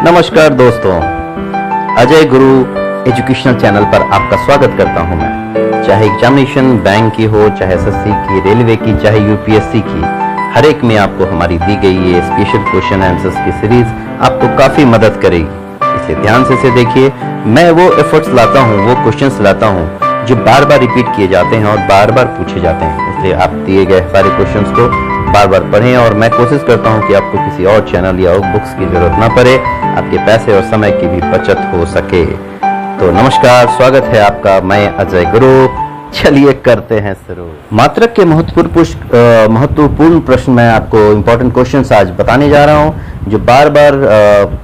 नमस्कार दोस्तों, अजय गुरु educational channel पर आपका स्वागत करता हूं मैं। चाहे एग्जामिनेशन बैंक की हो, चाहे एसएससी की, रेलवे की, चाहे यूपीएससी की, हर एक में आपको हमारी दी गई ये स्पेशल क्वेश्चन आंसर्स की सीरीज आपको काफी मदद करेगी। इसलिए ध्यान से इसे देखिए। मैं वो एफर्ट्स लाता हूँ, वो क्वेश्चंस लाता हूँ जो बार बार रिपीट किए जाते हैं और बार बार पूछे जाते हैं। इसलिए आप दिए गए सारे क्वेश्चंस को बार बार पढ़ें और मैं कोशिश करता हूं कि आपको किसी और चैनल या बुक्स की जरूरत ना पड़े, आपके पैसे और समय की भी बचत हो सके। तो नमस्कार, स्वागत है आपका, मैं अजय गुरु। चलिए करते हैं शुरू। मात्रक के महत्वपूर्ण प्रश्न मैं आपको इंपॉर्टेंट क्वेश्चंस आज बताने जा रहा हूं, जो बार बार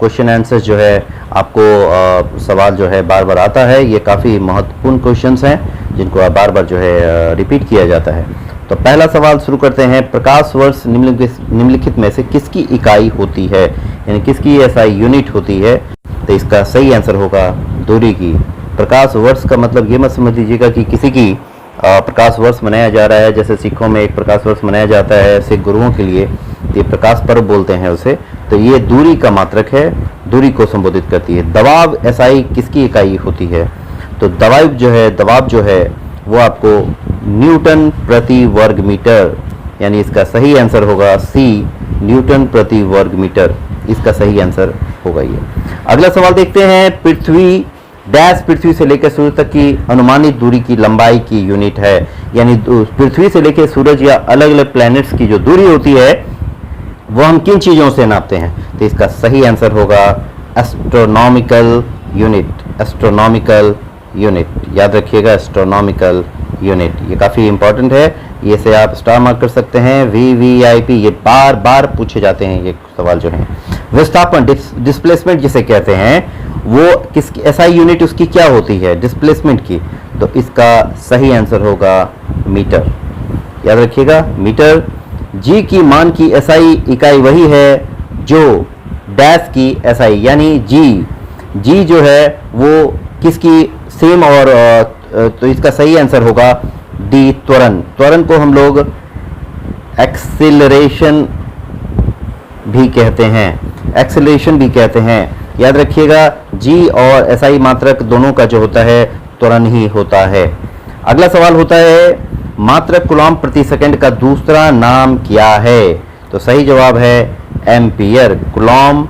क्वेश्चन आंसर्स जो है आपको सवाल जो है बार बार आता है। ये काफ़ी महत्वपूर्ण क्वेश्चंस हैं जिनको बार बार जो है रिपीट किया जाता है। तो पहला सवाल शुरू करते हैं। प्रकाश वर्ष निम्नलिखित में से किसकी इकाई होती है, यानी किसकी एसआई यूनिट होती है? तो इसका सही आंसर होगा दूरी की। प्रकाश वर्ष का मतलब ये मत समझ लीजिएगा कि किसी की प्रकाश वर्ष मनाया जा रहा है। जैसे सिखों में एक प्रकाश वर्ष मनाया जाता है सिख गुरुओं के लिए, ये प्रकाश पर्व बोलते हैं उसे। तो ये दूरी का मात्रक है, दूरी को संबोधित करती है। दबाव एसआई किसकी इकाई होती है? तो दबाव जो है वो आपको न्यूटन प्रति वर्ग मीटर, यानी इसका सही आंसर होगा सी, न्यूटन प्रति वर्ग मीटर। इसका सही आंसर होगा ये। अगला सवाल देखते हैं। पृथ्वी से लेकर सूरज तक की अनुमानित दूरी की लंबाई की यूनिट है, यानी पृथ्वी से लेकर सूरज या अलग अलग प्लैनेट्स की जो दूरी होती है वो हम किन चीजों से नापते हैं? तो इसका सही आंसर होगा एस्ट्रोनॉमिकल यूनिट। एस्ट्रोनॉमिकल यूनिट याद रखिएगा, एस्ट्रोनॉमिकल यूनिट। ये काफ़ी इंपॉर्टेंट है, ये से आप स्टार मार्क कर सकते हैं। VVIP ये बार बार पूछे जाते हैं ये सवाल जो है। विस्थापन डिस्प्लेसमेंट जिसे कहते हैं वो किसकी एसआई यूनिट उसकी क्या होती है? डिस्प्लेसमेंट की। तो इसका सही आंसर होगा मीटर। याद रखिएगा मीटर। जी की मान की एसआई इकाई वही है जो डैश की एसआई, यानी जी जो है वो किसकी सेम और तो इसका सही आंसर होगा डी, त्वरण। त्वरण को हम लोग एक्सीलरेशन भी कहते हैं, याद रखिएगा। जी और एसआई मात्रक दोनों का जो होता है त्वरण ही होता है। अगला सवाल होता है मात्रक कूलॉम प्रति सेकंड का दूसरा नाम क्या है? तो सही जवाब है एम्पियर। Coulomb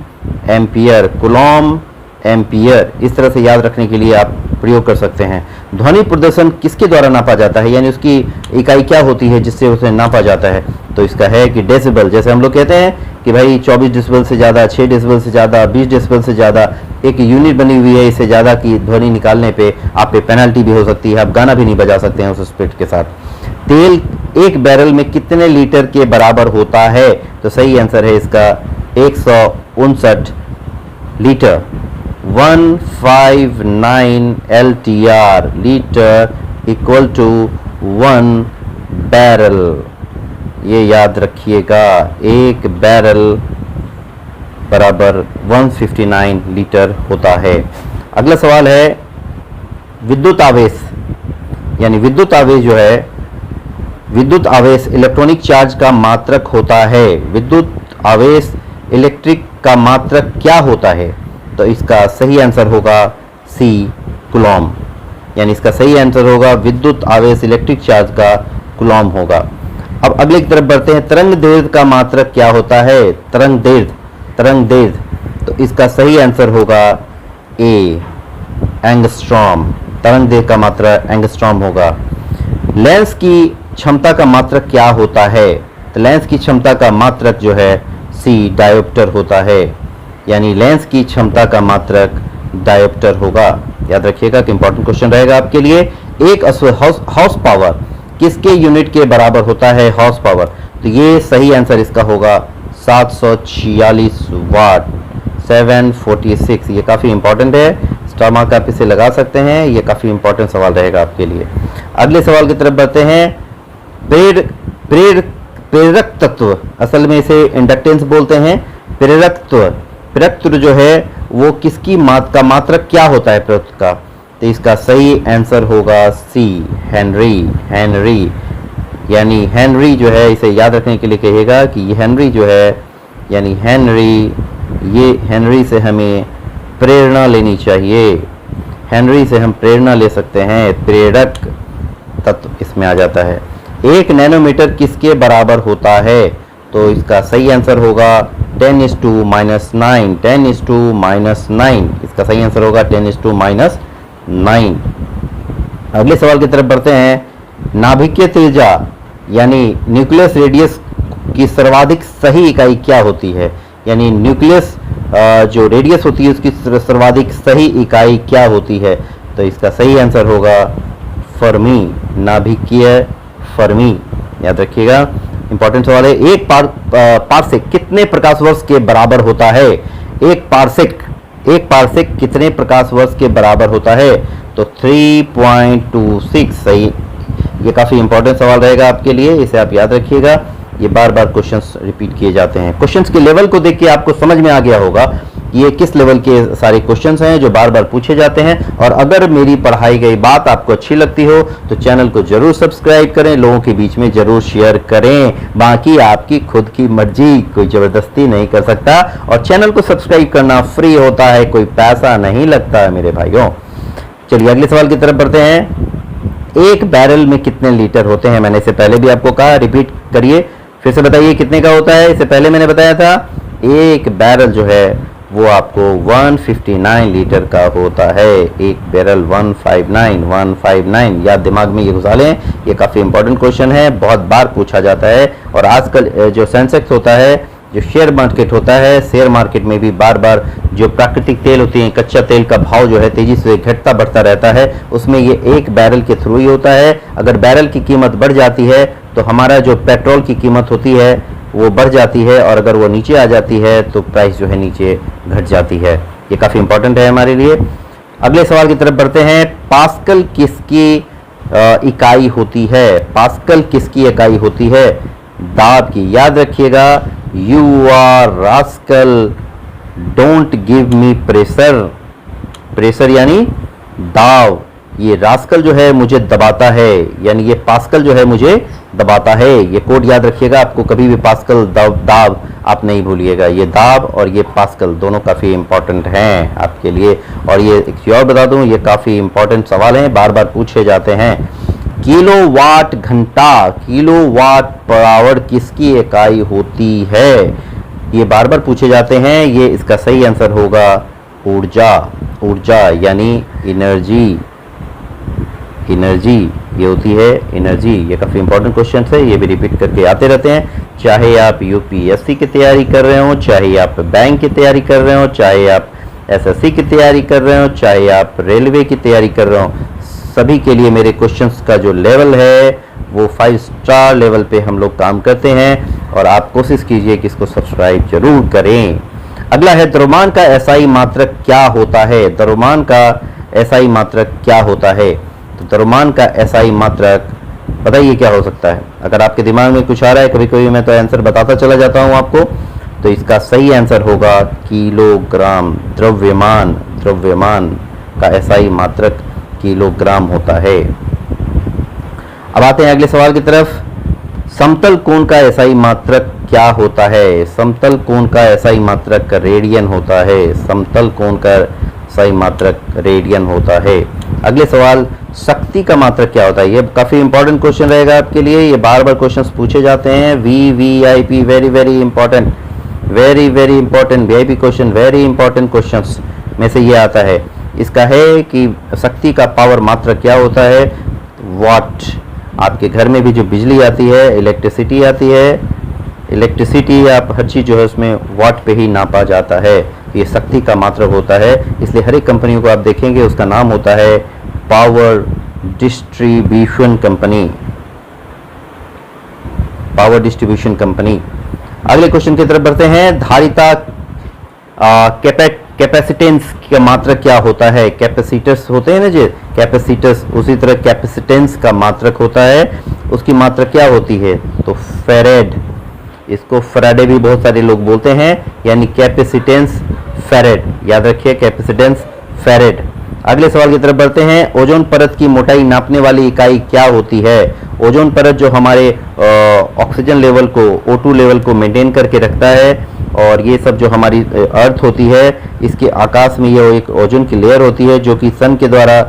ampere. इस तरह से याद रखने के लिए आप प्रयोग कर सकते हैं। ध्वनि प्रदर्शन किसके द्वारा नापा जाता है, यानी उसकी इकाई क्या होती है जिससे उसे नापा जाता है? तो इसका है कि डेसिबल। जैसे हम लोग कहते हैं कि भाई 24 डेसिबल से ज़्यादा, 6 डेसिबल से ज़्यादा, 20 डेसिबल से ज़्यादा एक यूनिट बनी हुई है। इससे ज़्यादा की ध्वनि निकालने पे आप पे पेनल्टी भी हो सकती है, आप गाना भी नहीं बजा सकते हैं उस स्पीड के साथ। तेल एक बैरल में कितने लीटर के बराबर होता है? तो सही आंसर है इसका 159 litre. 159 LTR litre equal to 1 barrel. ये याद रखिएगा, एक बैरल बराबर 159 लीटर होता है। अगला सवाल है विद्युत आवेश, यानी विद्युत आवेश इलेक्ट्रॉनिक चार्ज का मात्रक होता है। विद्युत आवेश इलेक्ट्रिक का मात्रक क्या होता है? तो इसका सही आंसर होगा सी, कूलॉम। यानी इसका सही आंसर होगा विद्युत आवेश इलेक्ट्रिक चार्ज का कूलॉम होगा। अब अगले की तरफ बढ़ते हैं। तरंग दैर्घ्य का मात्रक क्या होता है? तरंग दैर्घ्य। तो इसका सही आंसर होगा ए, एंगस्ट्रॉम। तरंग दैर्घ्य का मात्रक एंगस्ट्रॉम होगा। लेंस की क्षमता का मात्रक क्या होता है? तो लेंस की क्षमता का मात्रक जो है सी, डायोप्टर होता है। यानी लेंस की क्षमता का मात्रक डायोप्टर होगा। याद रखिएगा कि इंपॉर्टेंट क्वेश्चन रहेगा आपके लिए। एक हॉर्स पावर किसके यूनिट के बराबर होता है? Horse power. तो ये सही आंसर इसका होगा 746 वाट, 746। ये काफ़ी इंपॉर्टेंट है, स्टार मार्क आप इसे लगा सकते हैं। ये काफ़ी इंपॉर्टेंट सवाल रहेगा आपके लिए। अगले सवाल की तरफ बढ़ते हैं। प्रेरक तत्व, असल में इसे इंडक्टेंस बोलते हैं। प्रेरकत्व जो है वो किसकी का मात्रक क्या होता है प्रेरकत्व का? तो इसका सही आंसर होगा सी, हेनरी। यानी हेनरी जो है, इसे याद रखने के लिए कहिएगा कि हेनरी जो है, यानी हेनरी ये हेनरी से हमें प्रेरणा लेनी चाहिए। हेनरी से हम प्रेरणा ले सकते हैं, प्रेरक तत्व इसमें आ जाता है। 1 नैनोमीटर किसके बराबर होता है? तो इसका सही आंसर होगा 10⁻⁻9। 10⁻⁻9 इसका सही आंसर होगा 10⁻⁹। अगले सवाल की तरफ बढ़ते हैं। नाभिकीय त्रिज्या यानी न्यूक्लियस रेडियस की सर्वाधिक सही इकाई क्या होती है? यानी न्यूक्लियस जो रेडियस होती है उसकी सर्वाधिक सही इकाई क्या होती है? तो इसका सही आंसर होगा फर्मी, नाभिकीय फर्मी। याद रखिएगा, इंपॉर्टेंट सवाल है। एक पारसेक कितने प्रकाश वर्ष के बराबर होता है? एक पारसेक कितने प्रकाश वर्ष के बराबर होता है? तो 3.26 सही। ये काफी इंपॉर्टेंट सवाल रहेगा आपके लिए, इसे आप याद रखिएगा। ये बार बार क्वेश्चंस रिपीट किए जाते हैं। क्वेश्चंस के लेवल को देख के आपको समझ में आ गया होगा ये किस लेवल के सारे क्वेश्चंस हैं जो बार बार पूछे जाते हैं। और अगर मेरी पढ़ाई गई बात आपको अच्छी लगती हो तो चैनल को जरूर सब्सक्राइब करें, लोगों के बीच में जरूर शेयर करें। बाकी आपकी खुद की मर्जी, कोई जबरदस्ती नहीं कर सकता। और चैनल को सब्सक्राइब करना फ्री होता है, कोई पैसा नहीं लगता है मेरे भाइयों। चलिए अगले सवाल की तरफ बढ़ते हैं। एक बैरल में कितने लीटर होते हैं? मैंने इससे पहले भी आपको कहा, रिपीट करिए, फिर से बताइए कितने का होता है। इससे पहले मैंने बताया था एक बैरल जो है वो आपको 159 लीटर का होता है। एक बैरल 159 याद दिमाग में ये घुसा लें, ये काफ़ी इंपॉर्टेंट क्वेश्चन है, बहुत बार पूछा जाता है। और आजकल जो सेंसेक्स होता है, जो शेयर मार्केट होता है, शेयर मार्केट में भी बार बार जो प्राकृतिक तेल होती है, कच्चा तेल का भाव जो है तेजी से घटता बढ़ता रहता है, उसमें ये एक बैरल के थ्रू ही होता है। अगर बैरल की कीमत बढ़ जाती है तो हमारा जो पेट्रोल की कीमत होती है वो बढ़ जाती है, और अगर वो नीचे आ जाती है तो प्राइस जो है नीचे घट जाती है। ये काफ़ी इंपॉर्टेंट है हमारे लिए। अगले सवाल की तरफ बढ़ते हैं। पास्कल किसकी इकाई होती है? पास्कल किसकी इकाई होती है? दाब की। याद रखिएगा, you are rascal don't give me pressure. Pressure यानी दाब। ये रास्कल जो है मुझे दबाता है, यानी ये पास्कल जो है मुझे दबाता है। ये कोड याद रखिएगा, आपको कभी भी पास्कल दाब आप नहीं भूलिएगा। ये दाब और ये पास्कल दोनों काफ़ी इंपॉर्टेंट हैं आपके लिए। और ये एक चीज़ और बता दूं, ये काफ़ी इंपॉर्टेंट सवाल हैं, बार बार पूछे जाते हैं। किलोवाट घंटा, किलोवाट पर आवर किसकी इकाई होती है? ये बार बार पूछे जाते हैं। ये इसका सही आंसर होगा ऊर्जा। ऊर्जा यानी एनर्जी। एनर्जी ये होती है एनर्जी। ये काफ़ी इंपॉर्टेंट क्वेश्चन है, ये भी रिपीट करके आते रहते हैं। चाहे आप यूपीएससी की तैयारी कर रहे हो, चाहे आप बैंक की तैयारी कर रहे हो, चाहे आप एसएससी की तैयारी कर रहे हो, चाहे आप रेलवे की तैयारी कर रहे हो, सभी के लिए मेरे क्वेश्चंस का जो लेवल है वो 5 स्टार लेवल पे हम लोग काम करते हैं। और आप कोशिश कीजिए कि इसको सब्सक्राइब जरूर करें। अगला है, द्रव्यमान का एसआई मात्रक क्या होता है? द्रव्यमान का एसआई मात्रक क्या होता है? तो द्रव्यमान का एसआई मात्रक बताइए क्या हो सकता है? अगर आपके दिमाग में कुछ आ रहा है, कभी कभी मैं तो आंसर बताता चला जाता हूं आपको, तो इसका सही आंसर होगा किलोग्राम। द्रव्यमान, द्रव्यमान का एसआई मात्रक किलोग्राम होता है। अब आते हैं अगले सवाल की तरफ। समतल कोण का एसआई मात्रक क्या होता है? समतल कोण का एसआई मात्रक रेडियन होता है। समतल कोण का एसआई मात्रक रेडियन होता है। अगले सवाल, शक्ति का मात्रक क्या होता है? ये काफी इंपॉर्टेंट क्वेश्चन रहेगा आपके लिए, ये बार बार क्वेश्चंस पूछे जाते हैं। VVIP, very very important, very very important VIP question, very important questions में से ये आता है। इसका है कि शक्ति का पावर मात्रक क्या होता है? वाट। आपके घर में भी जो बिजली आती है, इलेक्ट्रिसिटी आती है, इलेक्ट्रिसिटी आप हर चीज़ जो है उसमें वाट पे ही नापा जाता है। ये शक्ति का मात्रक होता है। इसलिए हर एक कंपनी को आप देखेंगे उसका नाम होता है power distribution company, power distribution company. अगले क्वेश्चन की तरफ बढ़ते हैं। धारिता कैपेसिटेंस का मात्रक क्या होता है? कैपेसिटर्स होते हैं ना जी, कैपेसिटर्स, उसी तरह कैपेसिटेंस का मात्रक होता है। उसकी मात्रक क्या होती है? तो फेरेड। इसको फैराडे भी बहुत सारे लोग बोलते हैं, यानी कैपेसिटेंस फेरेड। याद रखिए, कैपेसिटेंस फेरेड। अगले सवाल की तरफ बढ़ते हैं। ओजोन परत की मोटाई नापने वाली इकाई क्या होती है? ओजोन परत जो हमारे ऑक्सीजन लेवल को, O2 लेवल को मेंटेन करके रखता है, और ये सब जो हमारी अर्थ होती है, इसके आकाश में ये एक ओजोन की लेयर होती है जो कि सन के द्वारा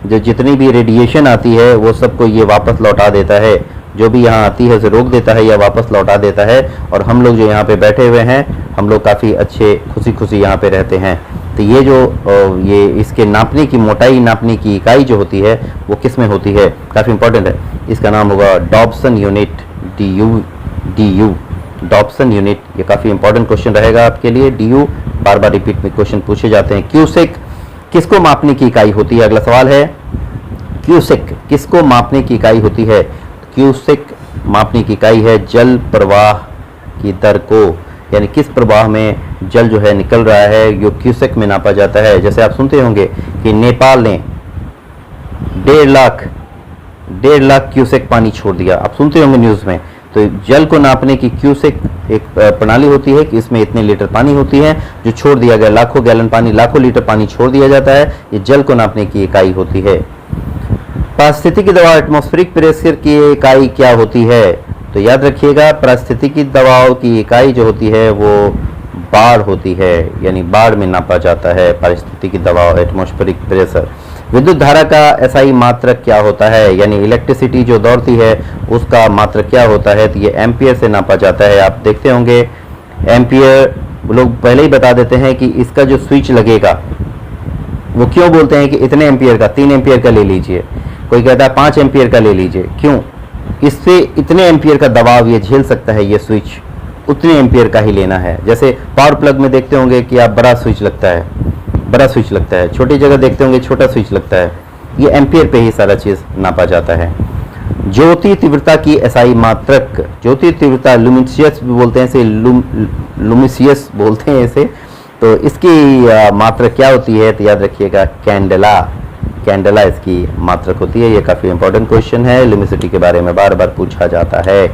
जो जितनी भी रेडिएशन आती है वो सबको ये वापस लौटा देता है। जो भी यहाँ आती है उसे रोक देता है या वापस लौटा देता है। और हम लोग जो यहाँ पे बैठे हुए हैं, हम लोग काफ़ी अच्छे खुशी खुशी यहाँ पे रहते हैं। तो ये जो ये इसके नापने की मोटाई, नापने की इकाई जो होती है वो किस में होती है, काफ़ी इंपॉर्टेंट है। इसका नाम होगा Dobson unit, DU Dobson unit. ये काफ़ी इंपॉर्टेंट क्वेश्चन रहेगा आपके लिए। DU बार बार रिपीट में क्वेश्चन पूछे जाते हैं। क्यूसेक किसको मापने की इकाई होती है? अगला सवाल है क्यूसेक किसको मापने की इकाई होती है? क्यूसेक मापने की इकाई है जल प्रवाह की दर को, यानी किस प्रवाह में जल जो है निकल रहा है, जो क्यूसेक में नापा जाता है। जैसे आप सुनते होंगे कि नेपाल ने 1.5 लाख क्यूसेक पानी छोड़ दिया, आप सुनते होंगे न्यूज़ में। तो जल को नापने की क्यूसेक एक प्रणाली होती है कि इसमें इतने लीटर पानी होती है जो छोड़ दिया गया, लाखों गैलन पानी, लाखों लीटर पानी छोड़ दिया जाता है। ये जल को नापने की इकाई होती है। पारिस्थितिकी दबाव एटमॉस्फेरिक प्रेशर की इकाई क्या होती है? तो याद रखिएगा, पारिस्थितिकी दबाव की इकाई जो होती है वो बाढ़ होती है, यानी बाढ़ में नापा जाता है पारिस्थितिकी दबाव, एटमॉस्फेरिक प्रेशर। विद्युत धारा का SI मात्रक क्या होता है, यानी इलेक्ट्रिसिटी जो दौड़ती है उसका मात्रक क्या होता है? तो ये एम्पियर से नापा जाता है। आप देखते होंगे एम्पियर, लोग पहले ही बता देते हैं कि इसका जो स्विच लगेगा वो क्यों बोलते हैं कि इतने एम्पियर का, 3 एम्पियर का ले लीजिए, कोई कहता है 5 एम्पियर का ले लीजिए। क्यों? इससे इतने एम्पियर का दबाव ये झेल सकता है, ये स्विच उतने एम्पियर का ही लेना है। जैसे पावर प्लग में देखते होंगे कि आप बड़ा स्विच लगता है, छोटी जगह देखते होंगे छोटा स्विच लगता है। ये एम्पियर पे ही सारा चीज़ नापा जाता है। ज्योति तीव्रता की SI मात्रक, ज्योति तीव्रता लुमिसियस भी बोलते हैं, इसे लुमिसियस बोलते हैं इसे। तो इसकी मात्रक क्या होती है? तो याद रखिएगा कैंडेला इसकी मात्रक होती है। ये काफ़ी इंपॉर्टेंट क्वेश्चन है, लुमिसिटी के बारे में बार बार पूछा जाता है।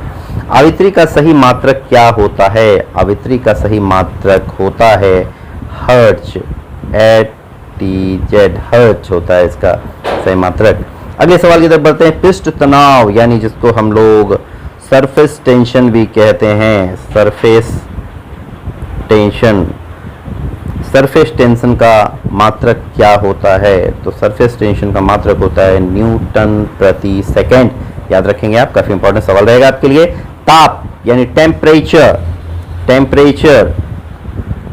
आवृत्ति का सही मात्रक क्या होता है? आवृत्ति का सही मात्रक होता है हर्ट्ज, ATZ हर्ट्ज होता है इसका सही मात्रक। अगले सवाल की तरफ बढ़ते हैं। पृष्ठ तनाव, यानी जिसको हम लोग सरफेस टेंशन भी कहते हैं, सरफेस टेंशन का मात्रक क्या होता है? तो सरफेस टेंशन का मात्रक होता है न्यूटन प्रति सेकेंड। याद रखेंगे आप, काफी इंपॉर्टेंट सवाल रहेगा आपके लिए। ताप यानी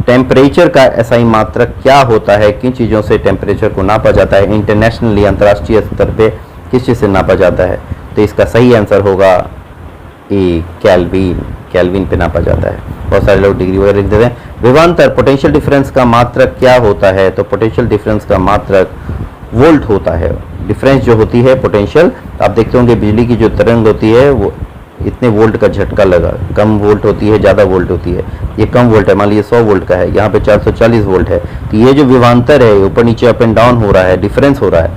टेम्परेचर का SI मात्रक क्या होता है? किन चीज़ों से टेम्परेचर को नापा जाता है? इंटरनेशनली, अंतर्राष्ट्रीय स्तर पे किस चीज़ से नापा जाता है? तो इसका सही आंसर होगा ए, केल्विन पे नापा जाता है। बहुत सारे लोग डिग्री वगैरह लिख देते हैं। विभवांतर पोटेंशियल डिफरेंस का मात्रक क्या होता है? तो पोटेंशियल डिफरेंस का मात्रक वोल्ट होता है। डिफरेंस जो होती है पोटेंशियल, आप देखते होंगे बिजली की जो तरंग होती है वो इतने वोल्ट का झटका लगा, कम वोल्ट होती है, ज़्यादा वोल्ट होती है। ये कम वोल्ट है, मान लीजिए 100 वोल्ट का है, यहाँ पे 440 वोल्ट है। तो ये जो विभवांतर है, ऊपर नीचे अप एंड डाउन हो रहा है, डिफरेंस हो रहा है,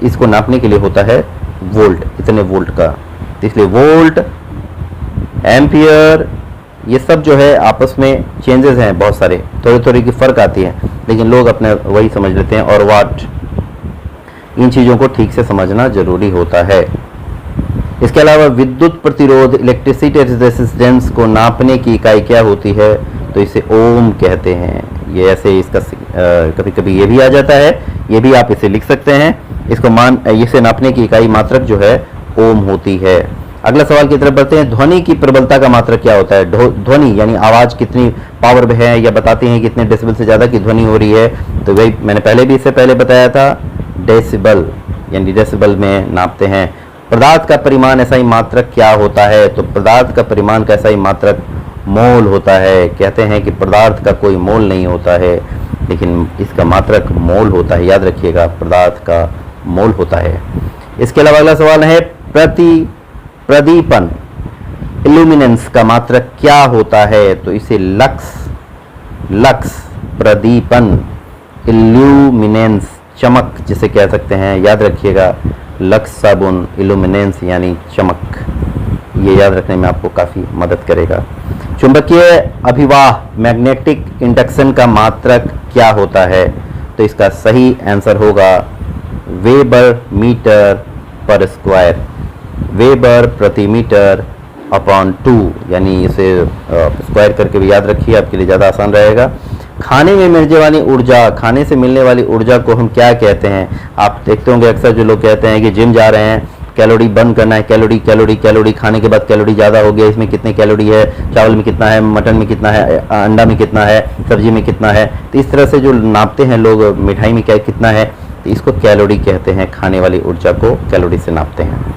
इसको नापने के लिए होता है वोल्ट, इतने वोल्ट का। इसलिए वोल्ट, एम्पियर, ये सब जो है आपस में चेंजेस हैं बहुत सारे, थोड़ी थोड़ी की फ़र्क आती है, लेकिन लोग अपने वही समझ लेते हैं। और वाट, इन चीज़ों को ठीक से समझना जरूरी होता है। इसके अलावा विद्युत प्रतिरोध, इलेक्ट्रिसिटी रेजिस्टेंस को नापने की इकाई क्या होती है? तो इसे ओम कहते हैं। ये ऐसे इसका कभी कभी ये भी आ जाता है, ये भी आप इसे लिख सकते हैं। इसे नापने की इकाई मात्रक जो है ओम होती है। अगला सवाल की तरफ बढ़ते हैं। ध्वनि की प्रबलता का मात्रक क्या होता है? ध्वनि यानी आवाज़ कितनी पावर में है, या बताते हैं कितने डेसिबल से ज़्यादा की ध्वनि हो रही है। तो वही मैंने पहले भी इससे पहले बताया था, डेसिबल, यानी डेसिबल में नापते हैं। पदार्थ का परिमाण SI मात्रक क्या होता है? तो पदार्थ का परिमाण का SI मात्रक मोल होता है। कहते हैं कि पदार्थ का कोई मोल नहीं होता है, लेकिन इसका मात्रक मोल होता है। याद रखिएगा, पदार्थ का मोल होता है। इसके अलावा अगला सवाल है प्रदीपन, इल्यूमिनेंस का मात्रक क्या होता है? तो इसे लक्स प्रदीपन, इल्यूमिनेंस, चमक जिसे कह सकते हैं। याद रखिएगा, लक्स साबुन, इल्यूमिनेंस यानी चमक, ये याद रखने में आपको काफ़ी मदद करेगा। चुंबकीय अभिवाह, मैग्नेटिक इंडक्शन का मात्रक क्या होता है? तो इसका सही आंसर होगा वेबर मीटर पर स्क्वायर, वेबर प्रति मीटर अपॉन 2, यानी इसे स्क्वायर करके भी याद रखिए, आपके लिए ज़्यादा आसान रहेगा। खाने में मिलने वाली ऊर्जा, खाने से मिलने वाली ऊर्जा को हम क्या कहते हैं? आप देखते होंगे अक्सर जो लोग कहते हैं कि जिम जा रहे हैं, कैलोरी बर्न करना है, कैलोरी कैलोरी कैलोरी, खाने के बाद कैलोरी ज़्यादा हो गया, इसमें कितनी कैलोरी है, चावल में कितना है, मटन में कितना है, अंडा में कितना है, सब्जी में कितना है। तो इस तरह से जो नापते हैं लोग, मिठाई में क्या कितना है, तो इसको कैलोरी कहते हैं। खाने वाली ऊर्जा को कैलोरी से नापते हैं।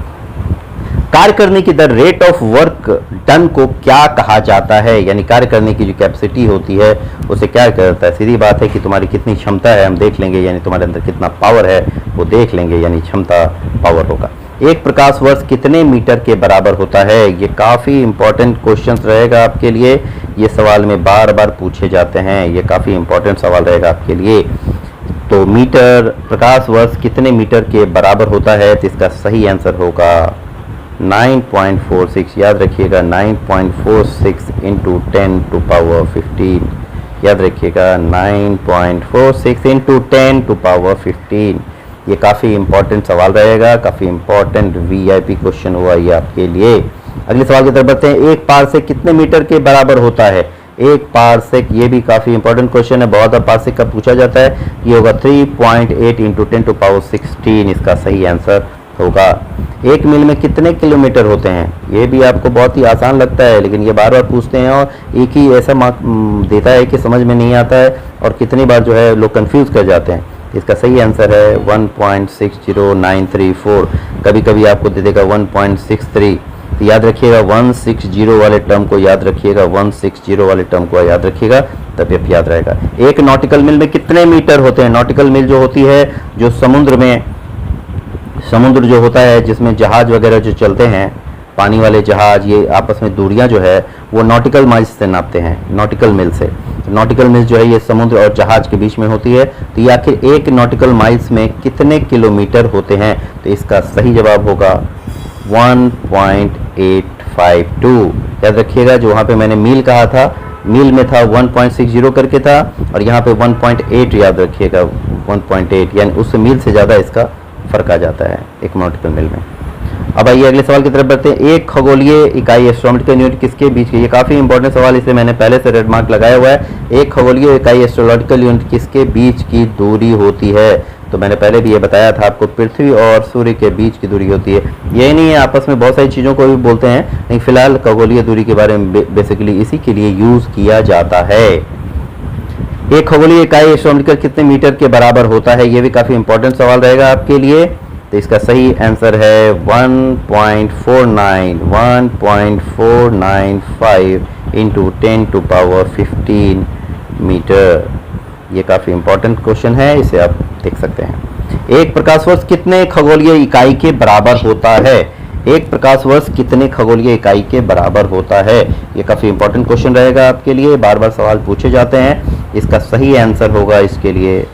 कार्य करने की दर, रेट ऑफ वर्क डन को क्या कहा जाता है? यानी कार्य करने की जो कैपेसिटी होती है उसे क्या कहता है? सीधी बात है कि तुम्हारी कितनी क्षमता है हम देख लेंगे, यानी तुम्हारे अंदर कितना पावर है वो देख लेंगे, यानी क्षमता पावर होगा। एक प्रकाश वर्ष कितने मीटर के बराबर होता है? ये काफ़ी इंपॉर्टेंट क्वेश्चन रहेगा आपके लिए, ये सवाल में बार बार पूछे जाते हैं, ये काफ़ी इंपॉर्टेंट सवाल रहेगा आपके लिए। तो मीटर, प्रकाश वर्ष कितने मीटर के बराबर होता है? तो इसका सही आंसर होगा 9.46, याद रखिएगा 9.46 इंटू 10 टू पावर 15, याद रखिएगा 9.46 इंटू 10 टू पावर 15। ये काफ़ी इंपॉर्टेंट सवाल रहेगा, काफ़ी इंपॉर्टेंट वीआईपी क्वेश्चन हुआ ये आपके लिए। अगले सवाल की तरफ बढ़ते हैं। एक पारसेक कितने मीटर के बराबर होता है? एक पारसेक, ये भी काफ़ी इंपॉर्टेंट क्वेश्चन है, बहुत बार पारसेक का पूछा जाता है। ये होगा 3.8 इंटू 10 टू पावर 16, इसका सही आंसर होगा। एक मील में कितने किलोमीटर होते हैं? ये भी आपको बहुत ही आसान लगता है, लेकिन ये बार बार पूछते हैं और एक ही ऐसा मार्क देता है कि समझ में नहीं आता है, और कितनी बार जो है लोग कंफ्यूज कर जाते हैं। इसका सही आंसर है 1.60934। कभी कभी आपको दे देगा 1.63, तो याद रखिएगा 160 वाले टर्म को याद रखिएगा, 160 वाले टर्म को याद रखिएगा, तब ये याद रहेगा। एक नॉटिकल मील में कितने मीटर होते हैं? नॉटिकल मील जो होती है, जो समुद्र जो होता है जिसमें जहाज वगैरह जो चलते हैं, पानी वाले जहाज, ये आपस में दूरियां जो है वो नॉटिकल माइल्स से नापते हैं, नॉटिकल मील से। नॉटिकल मिल्स जो है ये समुद्र और जहाज के बीच में होती है। तो ये आखिर एक नॉटिकल माइल्स में कितने किलोमीटर होते हैं? तो इसका सही जवाब होगा 1.852। याद रखिएगा, जो वहाँ पे मैंने मील कहा था, मील में था 1.60 करके था, और यहाँ पे 1.8, याद रखिएगा 1.8, यानी उससे मील से ज़्यादा इसका फर्क आ जाता है एक नॉटिकल मील में। अब आइए अगले सवाल की तरफ बढ़ते हैं। एक खगोलीय इकाई एस्ट्रोनॉमिकल यूनिट किसके बीच की? ये काफ़ी इंपॉर्टेंट सवाल, इसे मैंने पहले से रेड मार्क लगाया हुआ है। एक खगोलीय इकाई एस्ट्रोनॉमिकल यूनिट किसके बीच की दूरी होती है? तो मैंने पहले भी ये बताया था आपको, पृथ्वी और सूर्य के बीच की दूरी होती है। ये नहीं है, आपस में बहुत सारी चीज़ों को भी बोलते हैं, लेकिन फिलहाल खगोलीय दूरी के बारे में बेसिकली इसी के लिए यूज़ किया जाता है। एक खगोलीय इकाई एस्ट्रोनॉमिकल कितने मीटर के बराबर होता है? ये भी काफ़ी इंपॉर्टेंट सवाल रहेगा आपके लिए। तो इसका सही आंसर है 1.495 इंटू 10 टू पावर 15 मीटर। ये काफ़ी इंपॉर्टेंट क्वेश्चन है, इसे आप देख सकते हैं। एक प्रकाश वर्ष कितने खगोलीय इकाई के बराबर होता है? एक प्रकाश वर्ष कितने खगोलीय इकाई के बराबर होता है? ये काफ़ी इंपॉर्टेंट क्वेश्चन रहेगा आपके लिए, बार बार सवाल पूछे जाते हैं। इसका सही आंसर होगा इसके लिए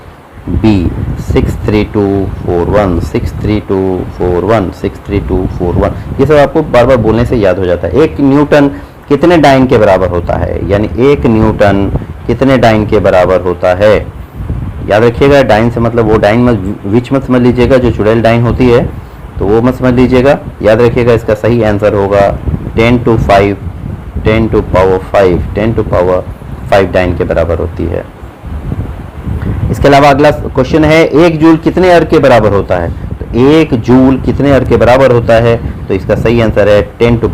बी, 63241, 63241, 63241। ये सब आपको बार बार बोलने से याद हो जाता है। एक न्यूटन कितने डाइन के बराबर होता है? यानी एक न्यूटन कितने डाइन के बराबर होता है? याद रखिएगा, डाइन से मतलब वो डाइन विच मत समझ लीजिएगा, जो चुड़ैल डाइन होती है तो वो मत समझ लीजिएगा। याद रखिएगा, इसका सही आंसर होगा 10 to 5, 10 to power 5, 10 to power 5 dyne के बराबर होती है। इसके अलावा अगला क्वेश्चन है, एक जूल कितने अर्ग के बराबर होता है? तो एक जूल कितने अर्ग के बराबर होता है? तो इसका सही आंसर है 10 टू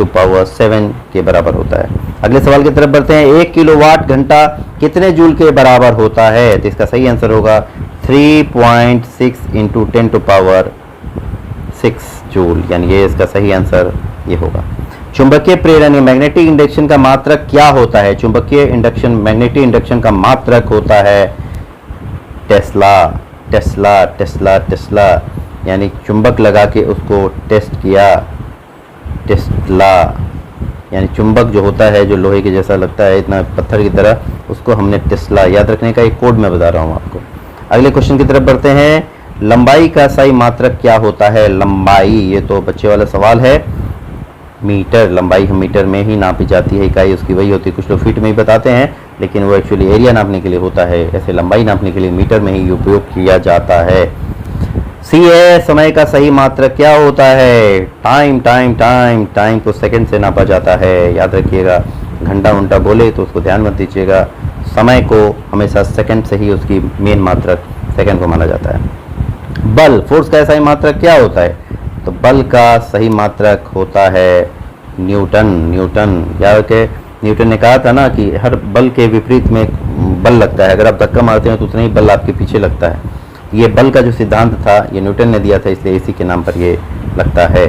पावर 7 के बराबर होता है। अगले सवाल की तरफ बढ़ते हैं। 1 किलोवाट घंटा कितने जूल के बराबर होता है? तो इसका सही आंसर होगा 3.6 इंटू 10 टू पावर 6 जूल, यानी ये इसका सही आंसर ये होगा। चुंबकीय प्रेरण मैग्नेटिक इंडक्शन का मात्रक क्या होता है? चुंबकीय इंडक्शन मैग्नेटिक इंडक्शन का मात्रक होता है टेस्ला, टेस्ला, टेस्ला, टेस्ला, यानी चुंबक लगा के उसको टेस्ट किया, टेस्ला, यानी चुंबक जो होता है जो लोहे के जैसा लगता है इतना पत्थर की तरह, उसको हमने टेस्ला। याद रखने का एक कोड मैं बता रहा हूँ आपको। अगले क्वेश्चन की तरफ बढ़ते हैं। लंबाई का सही मात्रक क्या होता है? लंबाई, ये तो बच्चे वाला सवाल है। मीटर, लंबाई हम मीटर में ही नापी जाती है, इकाई उसकी वही होती है। कुछ लोग फीट में ही बताते हैं, लेकिन वो एक्चुअली एरिया नापने के लिए होता है। ऐसे लंबाई नापने के लिए मीटर में ही उपयोग किया जाता है। सी है समय का सही मात्रक क्या होता है? टाइम टाइम टाइम टाइम को सेकंड से नापा जाता है, याद रखिएगा। घंटा उंटा बोले तो उसको ध्यान मत दीजिएगा, समय को हमेशा सेकंड से ही उसकी मेन मात्रक सेकंड को माना जाता है। बल फोर्स का सही मात्रक क्या होता है? तो बल का सही मात्रक होता है न्यूटन। न्यूटन याद के न्यूटन ने कहा था ना कि हर बल के विपरीत में बल लगता है, अगर आप धक्का मारते हैं तो उतना ही बल आपके पीछे लगता है। ये बल का जो सिद्धांत था ये न्यूटन ने दिया था, इसलिए इसी के नाम पर ये लगता है।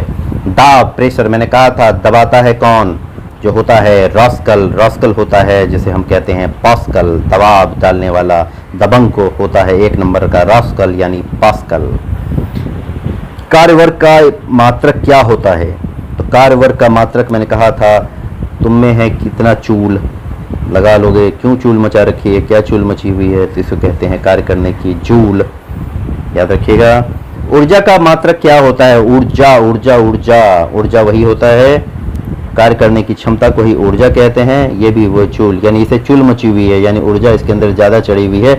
दाब प्रेशर मैंने कहा था दबाता है कौन? जो होता है रॉस्कल। रॉस्कल होता है जिसे हम कहते हैं पास्कल, दबाव डालने वाला दबंग को होता है 1 नंबर का रॉस्कल यानी पास्कल। कार्यवर्ग का मात्रक क्या होता है? तो कार्यवर्ग का मात्रक मैंने कहा था तुम में है कितना चूल, लगा लोगे क्यों चूल मचा रखी है, क्या चूल मची हुई है, तो इसको कहते हैं कार्य करने की जूल, याद रखिएगा। ऊर्जा का मात्रक क्या होता है? ऊर्जा ऊर्जा ऊर्जा ऊर्जा वही होता है, कार्य करने की क्षमता को ही ऊर्जा कहते हैं। ये भी वो चूल यानी इसे चूल मची हुई है यानी ऊर्जा इसके अंदर ज़्यादा चढ़ी हुई है,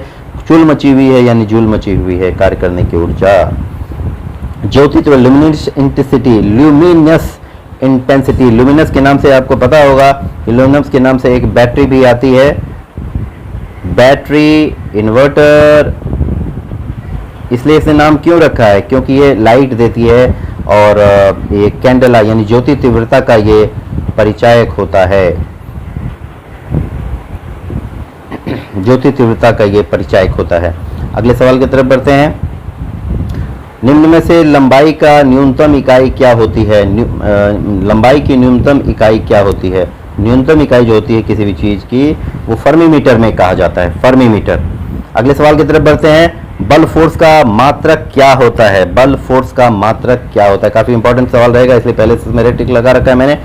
चूल मची हुई है यानी जूल मची हुई है, कार्य करने की ऊर्जा। ज्योतित्व luminous intensity, luminous intensity, luminous के नाम से आपको पता होगा, ल्यूमिनस के नाम से एक बैटरी भी आती है, बैटरी इन्वर्टर। इसलिए इसने नाम क्यों रखा है? क्योंकि ये लाइट देती है और ये कैंडला यानी ज्योति तीव्रता का ये परिचायक होता है, ज्योति तीव्रता का ये परिचायक होता है। अगले सवाल की तरफ बढ़ते हैं। निम्न में से लंबाई का न्यूनतम इकाई क्या होती है? लंबाई की न्यूनतम इकाई क्या होती है? न्यूनतम इकाई जो होती है किसी भी चीज की वो फर्मी मीटर में कहा जाता है, फर्मी मीटर। अगले सवाल की तरफ बढ़ते हैं। बल फोर्स का मात्रक क्या होता है? बल फोर्स का मात्रक क्या होता है? काफी इंपॉर्टेंट सवाल रहेगा, इसलिए पहले से मेरे टिक लगा रखा है मैंने।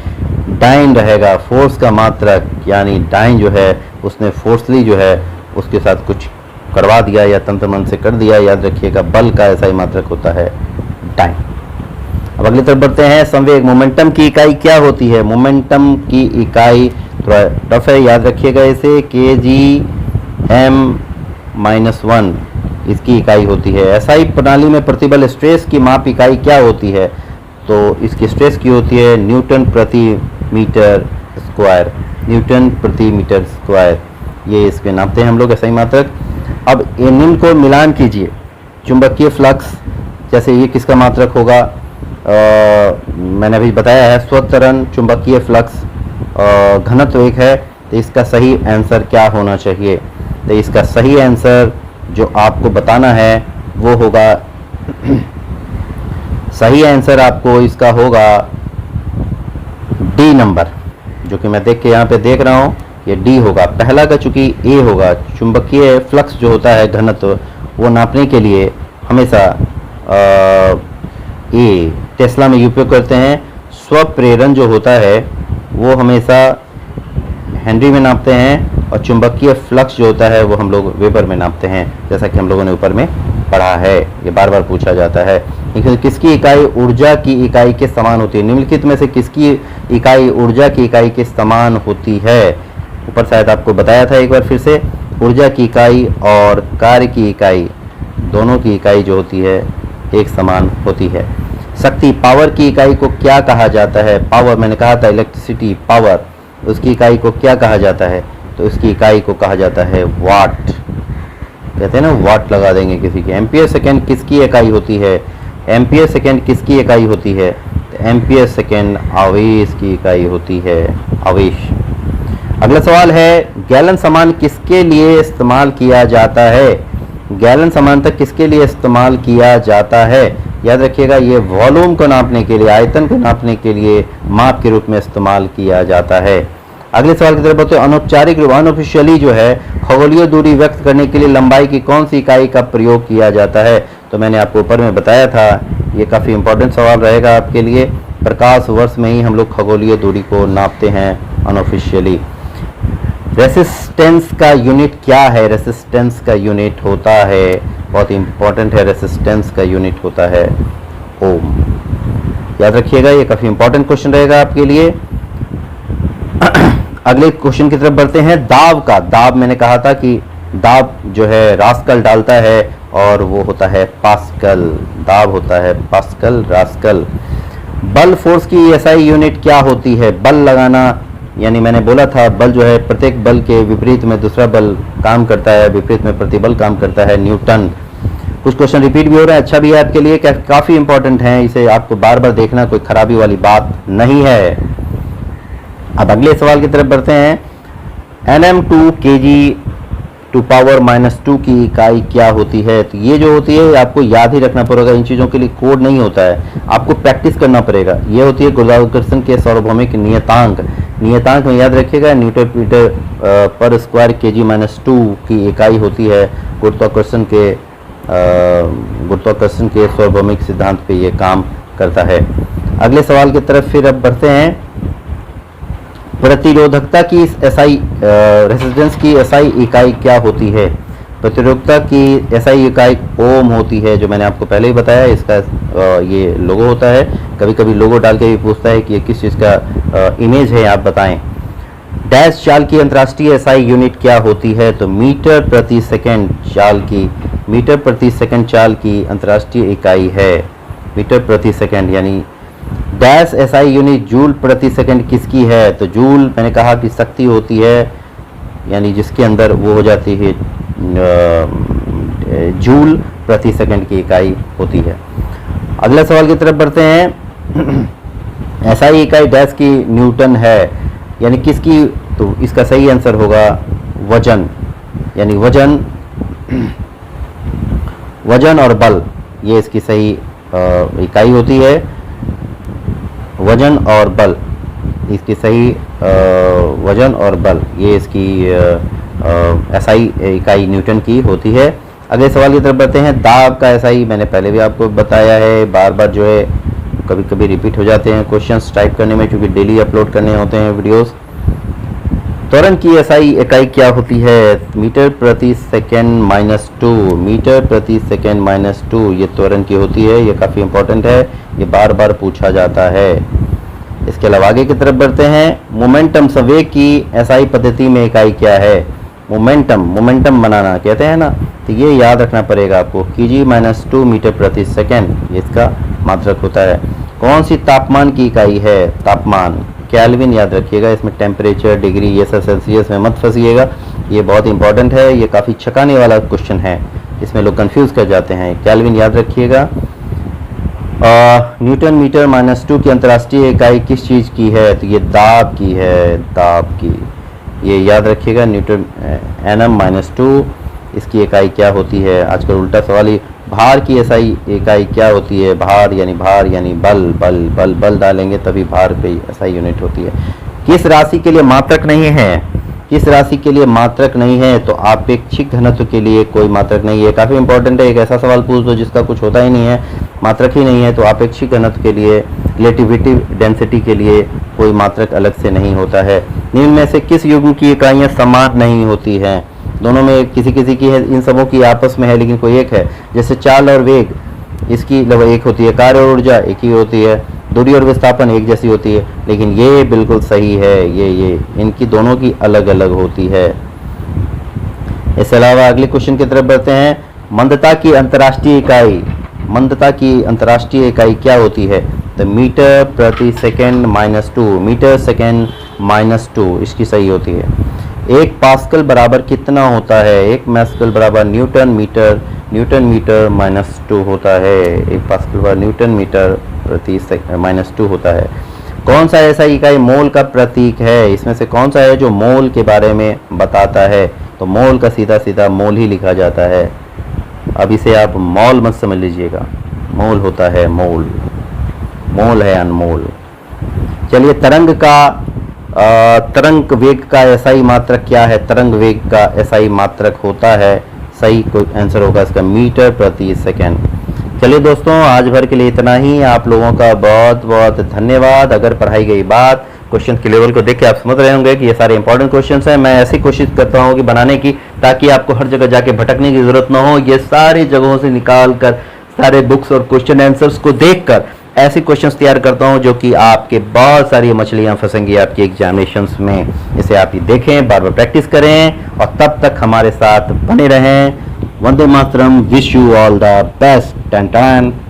डाइन रहेगा फोर्स का मात्रक, यानी डाइन जो है उसने फोर्सली जो है उसके साथ कुछ करवा दिया या तंत्र मन से कर दिया, याद रखिएगा। बल का ऐसा ही मात्रक होता है डाइन। अब अगली तरफ बढ़ते हैं। संवेग मोमेंटम की इकाई क्या होती है? मोमेंटम की इकाई थोड़ा टफ है, याद रखिएगा इसे, kgm-1 इसकी इकाई होती है। एसआई प्रणाली में प्रतिबल स्ट्रेस की माप इकाई क्या होती है? तो इसकी स्ट्रेस की होती है न्यूटन प्रति मीटर स्क्वायर, न्यूटन प्रति मीटर स्क्वायर, ये इसके नापते हैं हम लोग एसआई मात्रक। अब निम्न को मिलान कीजिए। चुंबकीय फ्लक्स जैसे ये किसका मात्रक होगा? मैंने अभी बताया है स्वतरण चुंबकीय फ्लक्स घनत्व एक है, तो इसका सही आंसर क्या होना चाहिए? तो इसका सही आंसर जो आपको बताना है वो होगा सही आंसर आपको इसका होगा डी नंबर, जो कि मैं देख के यहाँ पे देख रहा हूँ ये डी होगा। पहला का चूंकि ए होगा, चुंबकीय फ्लक्स जो होता है घनत्व वो नापने के लिए हमेशा ए टेस्ला में उपयोग करते हैं। स्वप्रेरण जो होता है वो हमेशा हेनरी में नापते हैं, और चुंबकीय फ्लक्स जो होता है वो हम लोग वेबर में नापते हैं, जैसा कि हम लोगों ने ऊपर में पढ़ा है। ये बार बार पूछा जाता है। लेकिन किसकी इकाई ऊर्जा की इकाई के समान होती है? निम्नलिखित में से किसकी इकाई ऊर्जा की इकाई के समान होती है? ऊपर शायद आपको बताया था एक बार फिर से, ऊर्जा की इकाई और कार्य की इकाई दोनों की इकाई जो होती है एक समान होती है। शक्ति पावर की इकाई को क्या कहा जाता है? पावर मैंने कहा था इलेक्ट्रिसिटी पावर, उसकी इकाई को क्या कहा जाता है? तो इसकी इकाई को कहा जाता है वाट, कहते हैं ना वाट लगा देंगे किसी के। एम्पियर सेकेंड किसकी इकाई होती है? एम्पियर सेकेंड किसकी इकाई होती है? तो एम्पियर सेकेंड आवेश की इकाई होती है, आवेश। अगला सवाल है, गैलन समान किसके लिए इस्तेमाल किया जाता है? गैलन समानता किसके लिए इस्तेमाल किया जाता है? याद रखिएगा ये वॉल्यूम को नापने के लिए, आयतन को नापने के लिए माप के रूप में इस्तेमाल किया जाता है। अगले सवाल की तरफ बढ़ते हैं। अनौपचारिक रूप अनऑफिशियली जो है खगोलीय दूरी व्यक्त करने के लिए लंबाई की कौन सी इकाई का प्रयोग किया जाता है? तो मैंने आपको ऊपर में बताया था, ये काफ़ी इंपॉर्टेंट सवाल रहेगा आपके लिए। प्रकाश वर्ष में ही हम लोग खगोलीय दूरी को नापते हैं अनऑफिशियली। रेसिस्टेंस का यूनिट क्या है? रेसिस्टेंस का यूनिट होता है, बहुत इंपॉर्टेंट है, रेसिस्टेंस का यूनिट होता है ओम। याद रखिएगा ये काफ़ी इंपॉर्टेंट क्वेश्चन रहेगा आपके लिए। अगले क्वेश्चन की तरफ बढ़ते हैं। दाब का, दाब मैंने कहा था कि दाब जो है रास्कल डालता है और वो होता है पास्कल। दाब होता है पास्कल, रास्कल। बल फोर्स की एसआई यूनिट क्या होती है? बल लगाना, यानी मैंने बोला था बल जो है प्रत्येक बल के विपरीत में दूसरा बल काम करता है, विपरीत में प्रतिबल काम करता है, न्यूटन। कुछ क्वेश्चन रिपीट भी हो रहा है, अच्छा भी है आपके लिए, काफ़ी इंपॉर्टेंट है, इसे आपको बार बार देखना, कोई खराबी वाली बात नहीं है। अब अगले सवाल की तरफ बढ़ते हैं। nm2 kg⁻⁻2 की इकाई क्या होती है? तो ये जो होती है आपको याद ही रखना पड़ेगा, इन चीज़ों के लिए कोड नहीं होता है, आपको प्रैक्टिस करना पड़ेगा। ये होती है गुरुत्वाकर्षण के सार्वभौमिक नियतांक। नियतांक में याद रखिएगा न्यूटन मीटर पर स्क्वायर kg-2 की इकाई होती है। गुरुत्वाकर्षण के सार्वभौमिक सिद्धांत पे ये काम करता है। अगले सवाल की तरफ फिर अब बढ़ते हैं। प्रतिरोधकता की एसआई रेजिस्टेंस की एसआई इकाई क्या होती है? प्रतिरोधकता की एसआई इकाई ओम होती है, जो मैंने आपको पहले ही बताया। इसका ये लोगो होता है, कभी कभी लोगो डाल के भी पूछता है कि ये किस चीज़ का इमेज है, आप बताएं। डैश चाल की अंतर्राष्ट्रीय एसआई यूनिट क्या होती है? तो मीटर प्रति सेकंड चाल की, मीटर प्रति सेकंड चाल की अंतर्राष्ट्रीय इकाई है मीटर प्रति सेकंड। यानी डैश एसआई यूनिट जूल प्रति सेकंड किसकी है? तो जूल मैंने कहा कि शक्ति होती है, यानी जिसके अंदर वो हो जाती है जूल प्रति सेकंड की इकाई होती है। अगले सवाल की तरफ बढ़ते हैं। एसआई इकाई डैश की न्यूटन है, यानी किसकी? तो इसका सही आंसर होगा वजन, यानी वजन और बल, ये इसकी सही इकाई होती है। वजन और बल, इसकी सही वजन और बल, ये इसकी एसआई इकाई न्यूटन की होती है। अगले सवाल की तरफ बढ़ते हैं। दाब का एसआई मैंने पहले भी आपको बताया है, बार बार जो है कभी कभी रिपीट हो जाते हैं क्वेश्चंस टाइप करने में, क्योंकि डेली अपलोड करने होते हैं वीडियोस। त्वरण की एसआई इकाई क्या होती है? मीटर प्रति सेकेंड -2, मीटर प्रति सेकेंड -2 ये त्वरण की होती है। ये काफ़ी इंपॉर्टेंट है, ये बार बार पूछा जाता है। इसके अलावा आगे की तरफ बढ़ते हैं। मोमेंटम संवेग की एसआई पद्धति में इकाई क्या है? मोमेंटम बनाना कहते हैं ना, तो ये याद रखना पड़ेगा आपको, kg-2 मीटर प्रति सेकेंड ये इसका मात्रक होता है। कौन सी तापमान की इकाई है? तापमान केल्विन याद रखिएगा, इसमें टेम्परेचर डिग्री ये सब सेल्सियस में मत फंसिएगा, ये बहुत इंपॉर्टेंट है, ये काफ़ी छकाने वाला क्वेश्चन है, इसमें लोग कंफ्यूज कर जाते हैं। केल्विन याद रखिएगा। न्यूटन मीटर -2 की अंतर्राष्ट्रीय इकाई किस चीज़ की है? तो ये दाब की है, दाब की, ये याद रखिएगा। न्यूटन nm-2 इसकी इकाई क्या होती है? आजकल उल्टा सवाल ही, भार की एसआई इकाई क्या होती है? भार यानी बल, बल बल बल डालेंगे तभी भार पे एसआई यूनिट होती है। किस राशि के लिए मात्रक नहीं है? किस राशि के लिए मात्रक नहीं है? तो आपेक्षिक घनत्व के लिए कोई मात्रक नहीं है। काफ़ी इंपॉर्टेंट है, एक ऐसा सवाल पूछ दो जिसका कुछ होता ही नहीं है, मात्रक ही नहीं है, तो आपेक्षिक घनत्व के लिए, रिलेटिविटी डेंसिटी के लिए कोई मात्रक अलग से नहीं होता है। निम्न में से किस युग्म की इकाइयाँ समान नहीं होती हैं? दोनों में किसी किसी की है, इन सबों की आपस में है, लेकिन कोई एक है। जैसे चाल और वेग, इसकी लगभग एक होती है, कार्य और ऊर्जा एक ही होती है, दूरी और विस्थापन एक जैसी होती है, लेकिन ये बिल्कुल सही है, ये इनकी दोनों की अलग अलग होती है। इसके अलावा अगले क्वेश्चन की तरफ बढ़ते हैं। मंदता की अंतर्राष्ट्रीय इकाई, मंदता की अंतर्राष्ट्रीय इकाई क्या होती है? तो मीटर प्रति सेकेंड -2, मीटर सेकेंड -2 इसकी सही होती है। एक पास्कल बराबर कितना होता है? एक पास्कल बराबर न्यूटन मीटर -2 होता है। एक पास्कल बराबर न्यूटन मीटर प्रति -2 होता है। कौन सा ऐसा इकाई मोल का प्रतीक है? इसमें से कौन सा है जो मोल के बारे में बताता है? तो मोल का सीधा सीधा मोल ही लिखा जाता है। अब इसे आप मॉल मत समझ लीजिएगा, मोल होता है मोल, मोल है अनमोल। चलिए, तरंग वेग का एसआई मात्रक क्या है? तरंग वेग का एसआई मात्रक होता है, सही कोई आंसर होगा इसका, मीटर प्रति सेकेंड। चलिए दोस्तों, आज भर के लिए इतना ही। आप लोगों का बहुत बहुत धन्यवाद। अगर पढ़ाई गई बात, क्वेश्चन के लेवल को देख के आप समझ रहे होंगे कि ये सारे इंपॉर्टेंट क्वेश्चंस हैं। मैं ऐसी कोशिश करता हूँ कि बनाने की, ताकि आपको हर जगह जाके भटकने की जरूरत ना हो। ये सारी जगहों से निकाल कर, सारे बुक्स और क्वेश्चन आंसर्स को देखकर ऐसे क्वेश्चंस तैयार करता हूं जो कि आपके बहुत सारी मछलियां फंसेंगी आपके एग्जामिनेशंस में। इसे आप ये देखें, बार बार प्रैक्टिस करें और तब तक हमारे साथ बने रहें। Vande Mataram, wish you all the best. Tan tan.